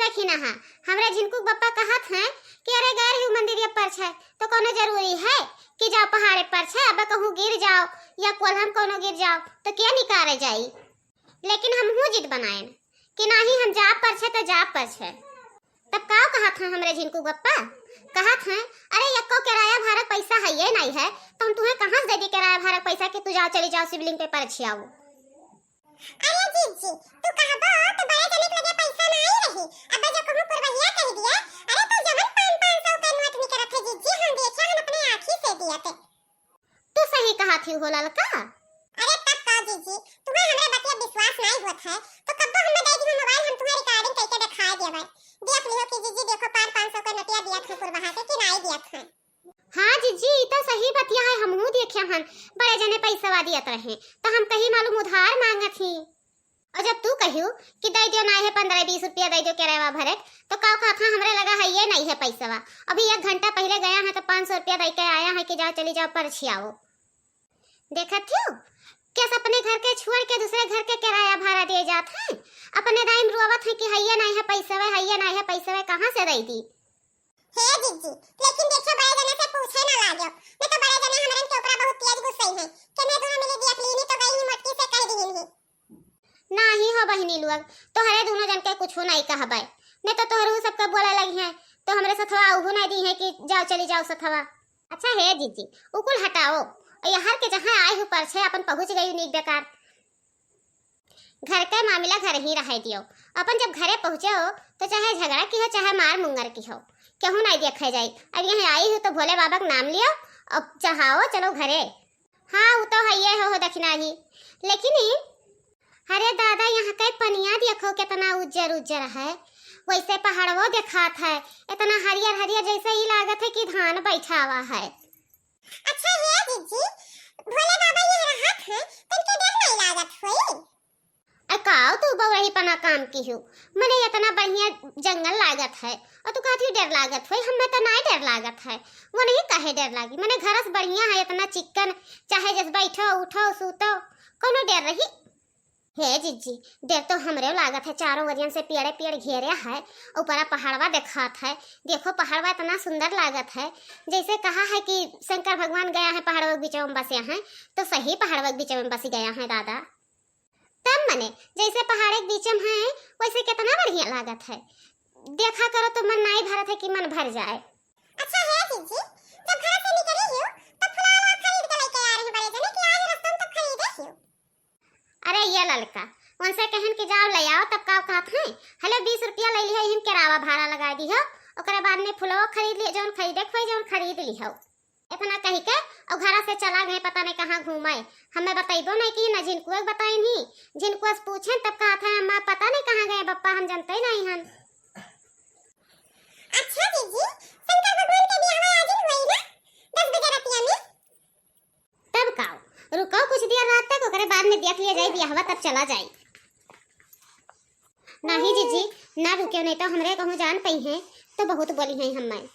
देखी ना हाँ हमरा झिनकू बप्पा कहत हैं कि अरे गैर ही मंदिर पर छे तो कोनो जरूरी है कि जाओ पहाड़े पर छे अब कहूँ गिर जाओ या कोल्हम कोनो गिर जाओ तो क्या निकाले जाई। लेकिन हम हूँ जिद बनाए कि नहीं हम जा पर छे तो जा पर छे। तब का कहत हैं हमरे झिनकू बप्पा कहत हैं अरे यक्को किराया भाड़ा पैसा है ये नहीं है तो हम तुम्हें कहाँ से दे दी किराया भाड़ा पैसा कि तू जाओ चली जाओ शिवलिंग पे परछियाओ। अरे जीजी तू कहबो तो बड़े जने के लगे पैसा नहीं रही अब जो कहूं पुरवैया कह दिया अरे तो जवन 500 का नोट निकलत है जीजी हम देखे हम अपने आंखी से दिया थे। तू सही कहा थी हो ललका। अरे तब का जीजी तुम्हें हमरे बतिया विश्वास नहीं होत है तो कब हमें दे दी मोबाइल हम तुम्हें रिकॉर्डिंग करके दिखा देबे देख लियो कि जीजी देखो 500 का नोटिया दिया था पुरवहा के कि नहीं दिया था। हाँ जीजी तो सही बतिया है हमहू देखे हन बड़े जने पैसा दियत रहे तो हम कहीं मालूम उधार मांगत ही और जब तू कहियो कि दे दियो ना है 15-20 रुपया दे दियो किराया भरे तो का था हमरे लगा है ये नहीं है पैसा अभी 1 घंटा पहले गया है तो 500 रुपया दे के आया है कि जाओ चली जाओ परछियाओ। देखत हो कैसे अपने घर के छोड़ के दूसरे घर के किराया भाड़ा दे जात है अपने दाइम रोवत है कि हैया नहीं है पैसा कहाँ से दे दी। हे जीजी लेकिन देखो बड़े जने से पूछे ना लागो मैं तो बड़े जने हमरन के ऊपर बहुत तेज गुस्से हैं कि मैं दोनों मिले देख लीनी तो गई मटकी से कह दीन ही नहीं हो बहिनी लोग तो हरे दोनों जन के कुछ नहीं कहबे मैं तो तोहरू सबका बोला लगी है तो हमरे सथवा उहु नहीं दी है कि जाओ चली जाओ सथवा। अच्छा है जीजी उकुल हटाओ यहाँ के जहाँ आए हो पर छे अपन पहुंच गई नीक बेकार घर का मामला घर ही रह दियो अपन जब घरे पहुंचे हो तो चाहे झगड़ा की हो चाहे मार मुंगर की हो क्यों नहीं देखा जाए। अब यहाँ आई हो तो भोले बाबा का नाम लियो अब चाहो चलो घरे। हाँ वो तो है ये हो दक्षिणा ही लेकिन अरे दादा यहाँ का पनिया देखो कितना उज्जर उज्जर है वैसे पहाड़ों दिखात है इतना हरियर हरियर जैसे ही लागत है कि धान बैठा हुआ है। अच्छा है जीजी भोले बाबा ये रहत है तो इनके डर नहीं लागत होई अकाओ तू बवही पना काम की हो मने इतना बढ़िया जंगल लागत है और तू कहती डर लागत है हमें तो नहीं डर लागत है वो नहीं कहे डर लागी मने घर से बढ़िया है इतना चिकन चाहे जस बैठो उठो सूतो कोनो डर रही हे जीजी डर तो हमरे लागत है चारों वजन से पेड़ घेरे है ऊपर पहाड़वा दिखात है देखो पहाड़वा इतना सुंदर लागत है जैसे कहा है कि शंकर भगवान गया है पहाड़ों के बीच में बसे हैं तो सही पहाड़ों के बीच में बस गया है दादा तब मने जैसे पहाड़ के बीच में है वैसे कितना बढ़िया लागत है देखा करो तो मन नहीं भरत है कि मन भर जाए। अच्छा है जीजी जब घर से निकली हो तो फुलौरा खरीद के लेके आ रही बड़े जने कि आज रास्ते में तो खरीदे हो। अरे ये लड़का उनसे कहन के जाओ ले आओ तब का कहत है हेलो 20 रुपया ले लियो हम किराया भाड़ा लगा दी हो ओकरे बाद में फुलवा खरीद लियो जौन खरीदे खोई जौन खरीद लियो इतना कही के और घर से चला गए पता नहीं कहाँ घूमे हमें बताइबो नहीं कि ना जिनको बताई नहीं जिनको पूछे तब कहा था हम पता नहीं कहाँ गए बप्पा हम जानते ही नहीं हन। अच्छा जीजी शंकर भगवान के बियाह आज ही हुई ना 10 बजे रातिया में तब काओ रुको कुछ देर रात तक ओकरे बाद में देख लिया जाए बियाहवा तब चला जाए। नहीं जीजी ना रुके नहीं तो हमरे कहूँ जान पई है तो बहुत बोली है हमें।